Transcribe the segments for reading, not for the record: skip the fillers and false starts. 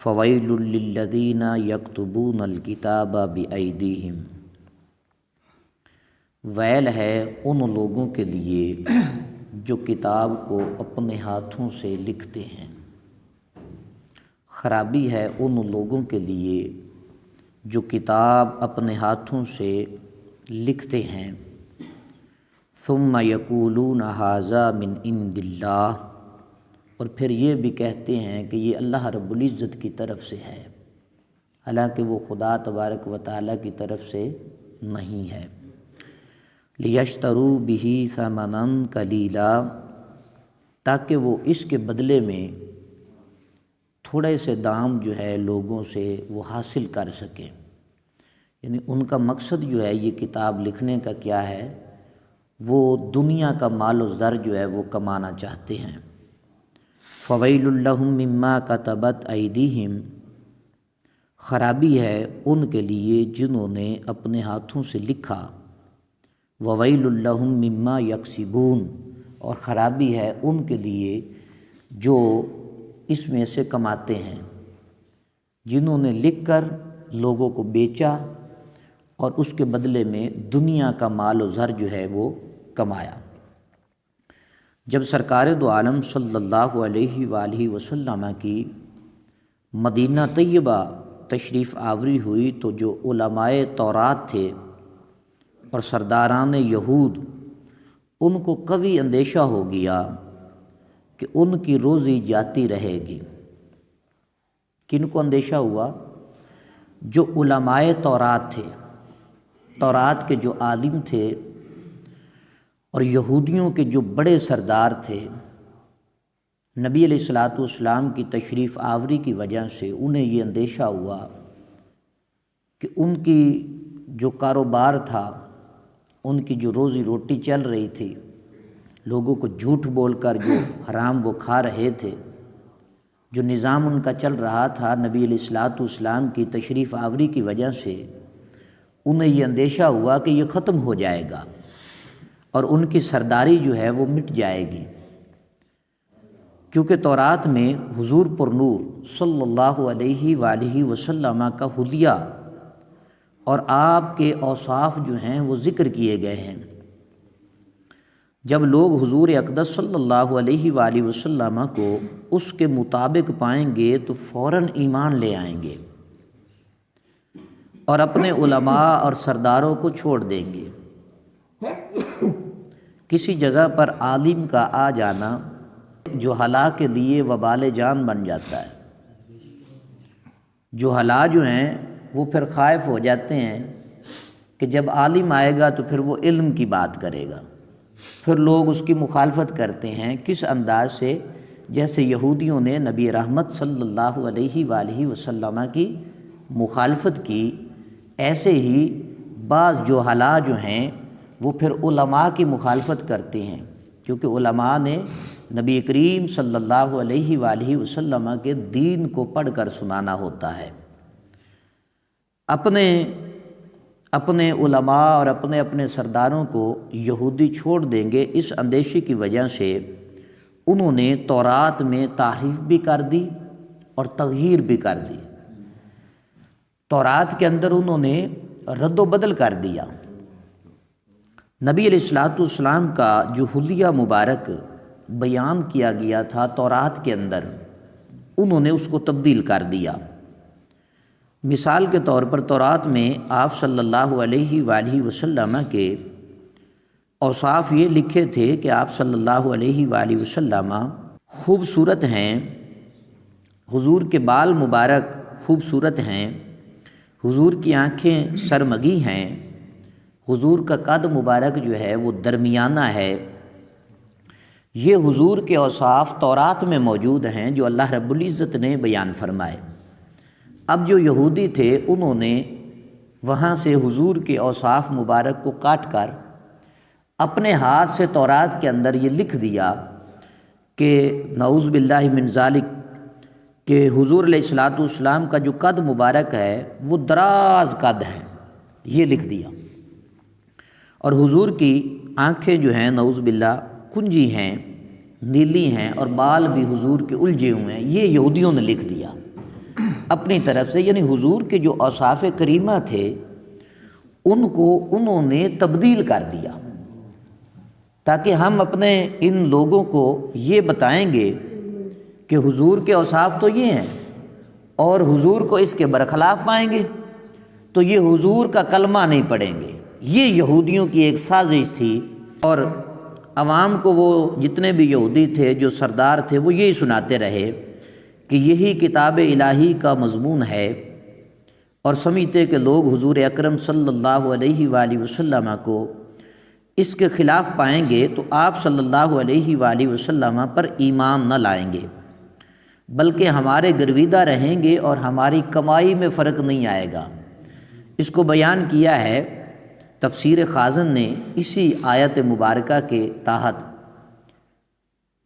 Foil للذین یکتبون الکتاب بایدیہم، well ہے ان لوگوں کے لیے جو کتاب کو اپنے ہاتھوں سے لکھتے ہیں، خرابی ہے ان لوگوں کے لیے جو کتاب اپنے ہاتھوں سے لکھتے ہیں۔ ثم یقولون ھذا من عند اللہ، اور پھر یہ بھی کہتے ہیں کہ یہ اللہ رب العزت کی طرف سے ہے، حالانکہ وہ خدا تبارک و تعالیٰ کی طرف سے نہیں ہے۔ لیشتروا بہ ثمنا قلیلا، تاکہ وہ اس کے بدلے میں تھوڑے سے دام جو ہے لوگوں سے وہ حاصل کر سکیں۔ یعنی ان کا مقصد جو ہے یہ کتاب لکھنے کا کیا ہے، وہ دنیا کا مال و زر جو ہے وہ کمانا چاہتے ہیں۔ فویل لہم مما کتبت ایدیہم، خرابی ہے ان کے لیے جنہوں نے اپنے ہاتھوں سے لکھا۔ وویل لہم مما یکسبون، اور خرابی ہے ان کے لیے جو اس میں سے کماتے ہیں، جنہوں نے لکھ کر لوگوں کو بیچا اور اس کے بدلے میں دنیا کا مال و زر جو ہے وہ کمایا۔ جب سرکار دو عالم صلی اللہ علیہ وآلہ وسلم کی مدینہ طیبہ تشریف آوری ہوئی تو جو علماء تورات تھے اور سرداران یہود، ان کو قوی اندیشہ ہو گیا کہ ان کی روزی جاتی رہے گی۔ کن کو اندیشہ ہوا؟ جو علماء تورات تھے، تورات کے جو عالم تھے اور یہودیوں کے جو بڑے سردار تھے، نبی علیہ الصلاۃ والسلام کی تشریف آوری کی وجہ سے انہیں یہ اندیشہ ہوا کہ ان کی جو کاروبار تھا، ان کی جو روزی روٹی چل رہی تھی، لوگوں کو جھوٹ بول کر جو حرام وہ کھا رہے تھے، جو نظام ان کا چل رہا تھا نبی علیہ الصلاۃ والسلام کی تشریف آوری کی وجہ سے انہیں یہ اندیشہ ہوا کہ یہ ختم ہو جائے گا اور ان کی سرداری جو ہے وہ مٹ جائے گی، کیونکہ تورات میں حضور پر نور صلی اللہ علیہ وآلہ وسلم کا حلیہ اور آپ کے اوصاف جو ہیں وہ ذکر کیے گئے ہیں۔ جب لوگ حضور اقدس صلی اللہ علیہ وآلہ وسلم کو اس کے مطابق پائیں گے تو فوراً ایمان لے آئیں گے اور اپنے علماء اور سرداروں کو چھوڑ دیں گے۔ کسی جگہ پر عالم کا آ جانا جو ہلاک کے لیے وبال جان بن جاتا ہے۔ جو ہلا جو ہیں وہ پھر خائف ہو جاتے ہیں کہ جب عالم آئے گا تو پھر وہ علم کی بات کرے گا، پھر لوگ اس کی مخالفت کرتے ہیں۔ کس انداز سے؟ جیسے یہودیوں نے نبی رحمت صلی اللہ علیہ وآلہ وسلم کی مخالفت کی، ایسے ہی بعض جہلاء جو ہیں وہ پھر علماء کی مخالفت کرتے ہیں، کیونکہ علماء نے نبی کریم صلی اللہ علیہ وآلہ وسلم کے دین کو پڑھ کر سنانا ہوتا ہے۔ اپنے علماء اور اپنے سرداروں کو یہودی چھوڑ دیں گے، اس اندیشے کی وجہ سے انہوں نے تورات میں تحریف بھی کر دی اور تغییر بھی کر دی۔ تورات کے اندر انہوں نے رد و بدل کر دیا۔ نبی علیہ الصلاۃ والسلام کا جو حلیہ مبارک بیان کیا گیا تھا تورات کے اندر، انہوں نے اس کو تبدیل کر دیا۔ مثال کے طور پر تورات میں آپ صلی اللہ علیہ وآلہ وسلم کے اوصاف یہ لکھے تھے کہ آپ صلی اللہ علیہ وآلہ وسلم خوبصورت ہیں، حضور کے بال مبارک خوبصورت ہیں، حضور کی آنکھیں سرمگی ہیں، حضور کا قد مبارک جو ہے وہ درمیانہ ہے۔ یہ حضور کے اوصاف تورات میں موجود ہیں جو اللہ رب العزت نے بیان فرمائے۔ اب جو یہودی تھے انہوں نے وہاں سے حضور کے اوصاف مبارک کو کاٹ کر اپنے ہاتھ سے تورات کے اندر یہ لکھ دیا کہ نعوذ باللہ من ذالک، کہ حضور علیہ الصلاۃ والسلام کا جو قد مبارک ہے وہ دراز قد ہے، یہ لکھ دیا، اور حضور کی آنکھیں جو ہیں نعوذ باللہ کنجی ہیں، نیلی ہیں، اور بال بھی حضور کے الجھے ہوئے ہیں، یہ یہودیوں نے لکھ دیا۔ اپنی طرف سے، یعنی حضور کے جو اوصاف کریمہ تھے ان کو انہوں نے تبدیل کر دیا، تاکہ ہم اپنے ان لوگوں کو یہ بتائیں گے کہ حضور کے اوصاف تو یہ ہیں اور حضور کو اس کے برخلاف پائیں گے تو یہ حضور کا کلمہ نہیں پڑھیں گے۔ یہ یہودیوں کی ایک سازش تھی، اور عوام کو وہ جتنے بھی یہودی تھے، جو سردار تھے، وہ یہی سناتے رہے کہ یہی کتاب الہی کا مضمون ہے، اور سمجھتے کہ لوگ حضور اکرم صلی اللہ علیہ وآلہ وسلم کو اس کے خلاف پائیں گے تو آپ صلی اللہ علیہ وآلہ وسلم پر ایمان نہ لائیں گے، بلکہ ہمارے گرویدہ رہیں گے اور ہماری کمائی میں فرق نہیں آئے گا۔ اس کو بیان کیا ہے تفسیر خازن نے اسی آیت مبارکہ کے تحت۔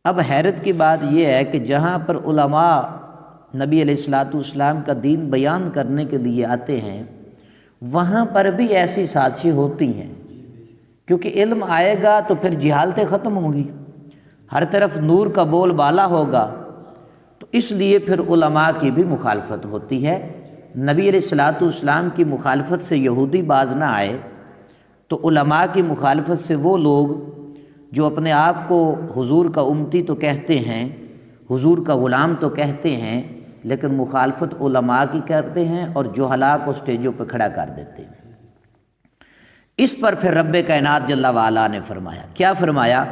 اب حیرت کی بات یہ ہے کہ جہاں پر علماء نبی علیہ الصلوۃ والسلام کا دین بیان کرنے کے لیے آتے ہیں، وہاں پر بھی ایسی سازشیں ہوتی ہیں، کیونکہ علم آئے گا تو پھر جہالتیں ختم ہوں گی، ہر طرف نور کا بول بالا ہوگا، تو اس لیے پھر علماء کی بھی مخالفت ہوتی ہے۔ نبی علیہ الصلوۃ والسلام کی مخالفت سے یہودی باز نہ آئے تو علماء کی مخالفت سے وہ لوگ جو اپنے آپ کو حضور کا امتی تو کہتے ہیں، حضور کا غلام تو کہتے ہیں، لیکن مخالفت علماء کی کرتے ہیں اور جہلاء کو سٹیجوں پہ کھڑا کر دیتے ہیں۔ اس پر پھر رب کائنات جل وعلا نے فرمایا، کیا فرمایا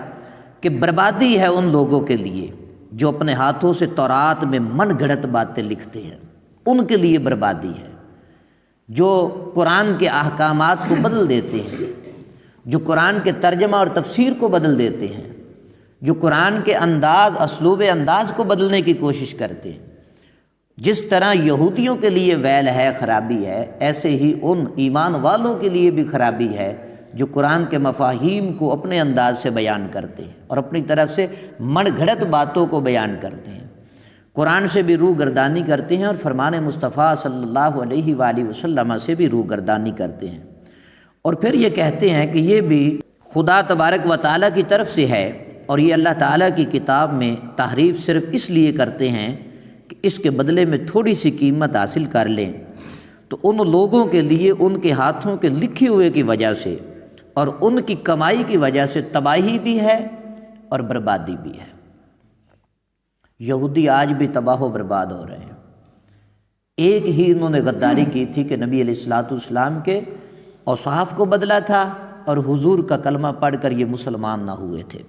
کہ بربادی ہے ان لوگوں کے لیے جو اپنے ہاتھوں سے تورات میں من گھڑت باتیں لکھتے ہیں، ان کے لیے بربادی ہے، جو قرآن کے احکامات کو بدل دیتے ہیں، جو قرآن کے ترجمہ اور تفسیر کو بدل دیتے ہیں، جو قرآن کے انداز، اسلوب انداز کو بدلنے کی کوشش کرتے ہیں۔ جس طرح یہودیوں کے لیے ویل ہے، خرابی ہے، ایسے ہی ان ایمان والوں کے لیے بھی خرابی ہے جو قرآن کے مفاہیم کو اپنے انداز سے بیان کرتے ہیں اور اپنی طرف سے من گھڑت باتوں کو بیان کرتے ہیں، قرآن سے بھی روح گردانی کرتے ہیں اور فرمان مصطفیٰ صلی اللہ علیہ وآلہ وسلم سے بھی روح گردانی کرتے ہیں، اور پھر یہ کہتے ہیں کہ یہ بھی خدا تبارک و تعالیٰ کی طرف سے ہے، اور یہ اللہ تعالیٰ کی کتاب میں تحریف صرف اس لیے کرتے ہیں کہ اس کے بدلے میں تھوڑی سی قیمت حاصل کر لیں، تو ان لوگوں کے لیے ان کے ہاتھوں کے لکھے ہوئے کی وجہ سے اور ان کی کمائی کی وجہ سے تباہی بھی ہے اور بربادی بھی ہے۔ یہودی آج بھی تباہ و برباد ہو رہے ہیں۔ ایک ہی انہوں نے غداری کی تھی کہ نبی علیہ الصلوۃ والسلام کے اوصاف کو بدلا تھا اور حضور کا کلمہ پڑھ کر یہ مسلمان نہ ہوئے تھے۔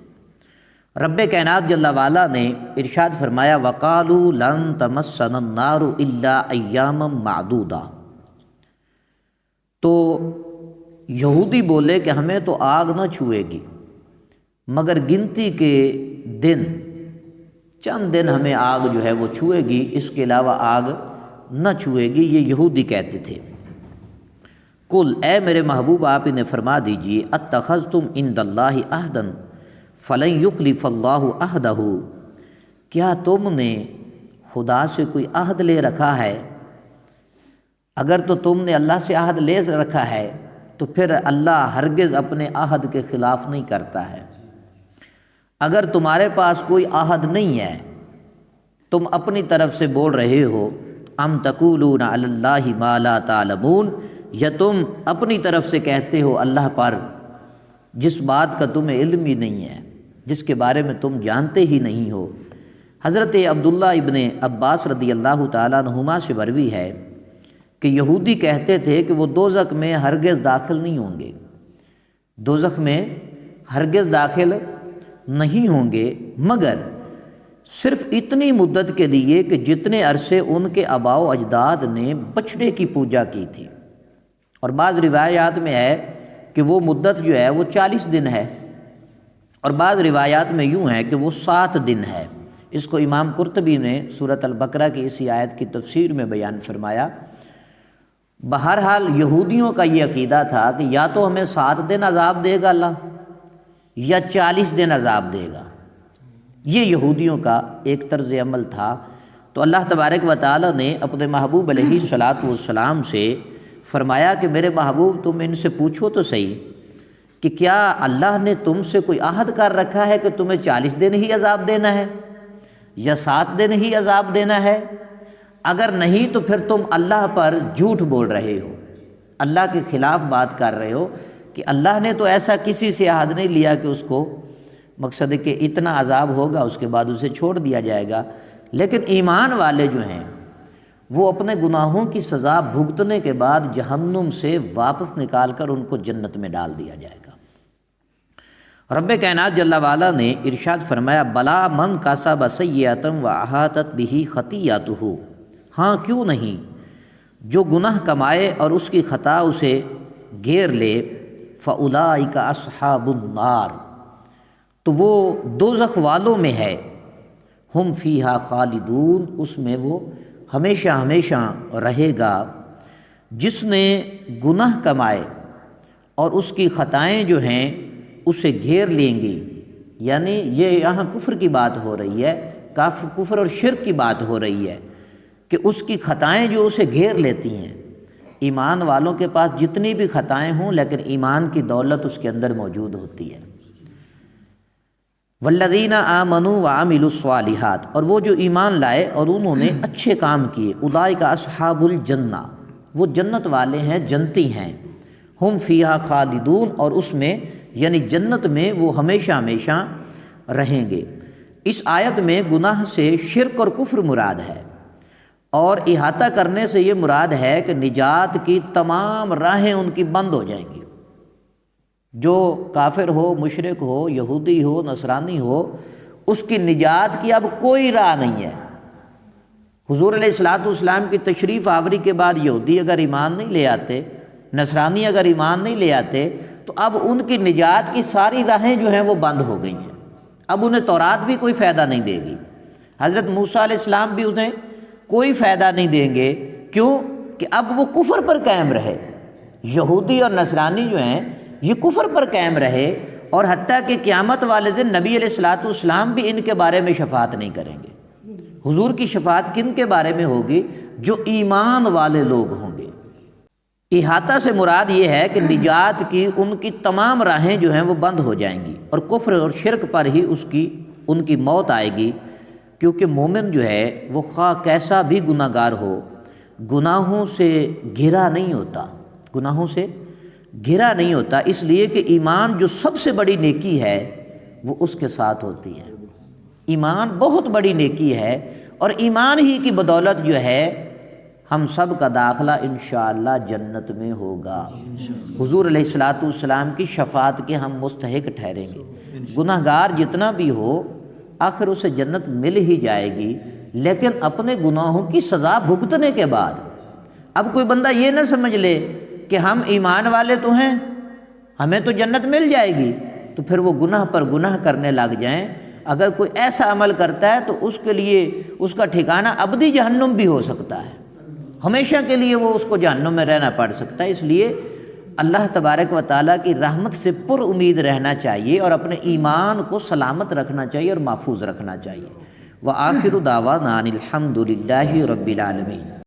رب کائنات جل وعلا نے ارشاد فرمایا وَقَالُوا لَن تَمَسَّنَا النَّارُ إِلَّا أَيَّامًا مَعْدُودًا، تو یہودی بولے کہ ہمیں تو آگ نہ چھوئے گی مگر گنتی کے دن، چند دن ہمیں آگ جو ہے وہ چھوئے گی، اس کے علاوہ آگ نہ چھوئے گی، یہ یہودی کہتے تھے۔ قل، اے میرے محبوب آپ انہیں فرما دیجئے اتخذتم عند اللہ عہدا فلن یخلف اللہ عہدہ، کیا تم نے خدا سے کوئی عہد لے رکھا ہے؟ اگر تو تم نے اللہ سے عہد لے رکھا ہے تو پھر اللہ ہرگز اپنے عہد کے خلاف نہیں کرتا ہے۔ اگر تمہارے پاس کوئی عہد نہیں ہے، تم اپنی طرف سے بول رہے ہو ام تقولون علی اللہ ما لا تعلمون، یا تم اپنی طرف سے کہتے ہو اللہ پر جس بات کا تمہیں علم ہی نہیں ہے، جس کے بارے میں تم جانتے ہی نہیں ہو۔ حضرت عبداللہ ابن عباس رضی اللہ تعالیٰ عنہما سے مروی ہے کہ یہودی کہتے تھے کہ وہ دوزخ میں ہرگز داخل نہیں ہوں گے، دوزخ میں ہرگز داخل نہیں ہوں گے مگر صرف اتنی مدت کے لیے کہ جتنے عرصے ان کے آباء و اجداد نے بچڑے کی پوجا کی تھی، اور بعض روایات میں ہے کہ وہ مدت جو ہے وہ 40 دن ہے، اور بعض روایات میں یوں ہے کہ وہ 7 دن ہے۔ اس کو امام قرطبی نے سورۃ البقرہ کی اسی آیت کی تفسیر میں بیان فرمایا۔ بہرحال یہودیوں کا یہ عقیدہ تھا کہ یا تو ہمیں 7 دن عذاب دے گا اللہ یا 40 دن عذاب دے گا، یہ یہودیوں کا ایک طرز عمل تھا۔ تو اللہ تبارک و تعالی نے اپنے محبوب علیہ الصلاۃ والسلام سے فرمایا کہ میرے محبوب تم ان سے پوچھو تو صحیح کہ کیا اللہ نے تم سے کوئی عہد کر رکھا ہے کہ تمہیں 40 دن ہی عذاب دینا ہے یا 7 دن ہی عذاب دینا ہے؟ اگر نہیں تو پھر تم اللہ پر جھوٹ بول رہے ہو، اللہ کے خلاف بات کر رہے ہو کہ اللہ نے تو ایسا کسی سے عہد نہیں لیا کہ اس کو مقصد ہے کہ اتنا عذاب ہوگا اس کے بعد اسے چھوڑ دیا جائے گا۔ لیکن ایمان والے جو ہیں وہ اپنے گناہوں کی سزا بھگتنے کے بعد جہنم سے واپس نکال کر ان کو جنت میں ڈال دیا جائے گا۔ رب کائنات جل وعلا نے ارشاد فرمایا بلا من کسب سیئۃ واحاطت بہ خطیئتہ، ہاں کیوں نہیں، جو گناہ کمائے اور اس کی خطا اسے گھیر لے، فاولئک اصحاب النار، تو وہ دوزخ والوں میں ہے، ہم فیہا خالدون، اس میں وہ ہمیشہ ہمیشہ رہے گا۔ جس نے گناہ کمائے اور اس کی خطائیں جو ہیں اسے گھیر لیں گی، یعنی یہ یہاں کفر کی بات ہو رہی ہے، کفر اور شرک کی بات ہو رہی ہے کہ اس کی خطائیں جو اسے گھیر لیتی ہیں۔ ایمان والوں کے پاس جتنی بھی خطائیں ہوں لیکن ایمان کی دولت اس کے اندر موجود ہوتی ہے۔ والذین آمنوا وعملوا الصالحات، اور وہ جو ایمان لائے اور انہوں نے اچھے کام کیے، اولئک اصحاب الجنہ، وہ جنت والے ہیں، جنتی ہیں، ہم فیہا خالدون، اور اس میں یعنی جنت میں وہ ہمیشہ ہمیشہ رہیں گے۔ اس آیت میں گناہ سے شرک اور کفر مراد ہے، اور احاطہ کرنے سے یہ مراد ہے کہ نجات کی تمام راہیں ان کی بند ہو جائیں گی۔ جو کافر ہو، مشرک ہو، یہودی ہو، نصرانی ہو، اس کی نجات کی اب کوئی راہ نہیں ہے۔ حضور علیہ الصلوۃ کی تشریف آوری کے بعد یہودی اگر ایمان نہیں لے آتے، نصرانی اگر ایمان نہیں لے آتے، تو اب ان کی نجات کی ساری راہیں جو ہیں وہ بند ہو گئی ہیں۔ اب انہیں تورات بھی کوئی فائدہ نہیں دے گی، حضرت موسیٰ علیہ السلام بھی انہیں کوئی فائدہ نہیں دیں گے۔ کیوں؟ کہ اب وہ کفر پر قائم رہے، یہودی اور نصرانی جو ہیں یہ کفر پر قائم رہے، اور حتیٰ کہ قیامت والے دن نبی علیہ الصلوۃ بھی ان کے بارے میں شفاعت نہیں کریں گے۔ حضور کی شفاعت کن کے بارے میں ہوگی؟ جو ایمان والے لوگ ہوں گے۔ احاطہ سے مراد یہ ہے کہ نجات کی ان کی تمام راہیں جو ہیں وہ بند ہو جائیں گی، اور کفر اور شرک پر ہی ان کی موت آئے گی، کیونکہ مومن جو ہے وہ خواہ کیسا بھی گناہ گار ہو، گناہوں سے گھرا نہیں ہوتا، گناہوں سے گھرا نہیں ہوتا، اس لیے کہ ایمان جو سب سے بڑی نیکی ہے وہ اس کے ساتھ ہوتی ہے۔ ایمان بہت بڑی نیکی ہے، اور ایمان ہی کی بدولت جو ہے ہم سب کا داخلہ انشاءاللہ جنت میں ہوگا۔ حضور علیہ الصلوۃ کی شفاعت کے ہم مستحق ٹھہریں گے۔ گناہ گار جتنا بھی ہو آخر اسے جنت مل ہی جائے گی، لیکن اپنے گناہوں کی سزا بھگتنے کے بعد۔ اب کوئی بندہ یہ نہ سمجھ لے کہ ہم ایمان والے تو ہیں، ہمیں تو جنت مل جائے گی، تو پھر وہ گناہ پر گناہ کرنے لگ جائیں۔ اگر کوئی ایسا عمل کرتا ہے تو اس کے لیے اس کا ٹھکانہ ابدی جہنم بھی ہو سکتا ہے، ہمیشہ کے لیے وہ اس کو جہنم میں رہنا پڑ سکتا ہے۔ اس لیے اللہ تبارک و تعالیٰ کی رحمت سے پر امید رہنا چاہیے، اور اپنے ایمان کو سلامت رکھنا چاہیے اور محفوظ رکھنا چاہیے۔ وآخر دعوانا ان الحمد للہ رب العالمین۔